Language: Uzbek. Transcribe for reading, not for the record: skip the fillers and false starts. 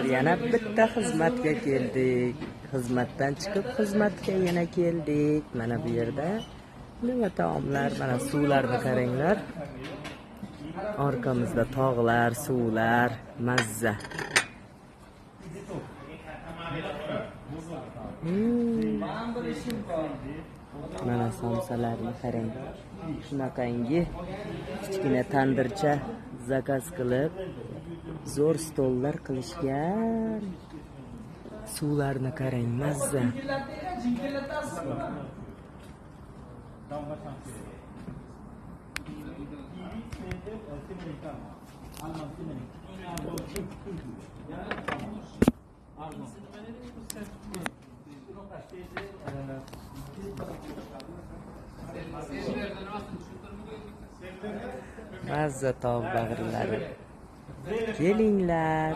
Yana bitta xizmatga keldik. Xizmatdan chiqib xizmatga yana keldik. Mana bu yerda nima taomlar, mana suvlarni qaranglar. Orqamizda tog'lar, suvlar, mazza. Mana somsalarni qarang. Shunaqangi kichkina tandircha zakaz qilib zo'r stollar qilishgan. Suvlarni qarang, mazza. Mazza tog' bag'rlari. Kelinglar.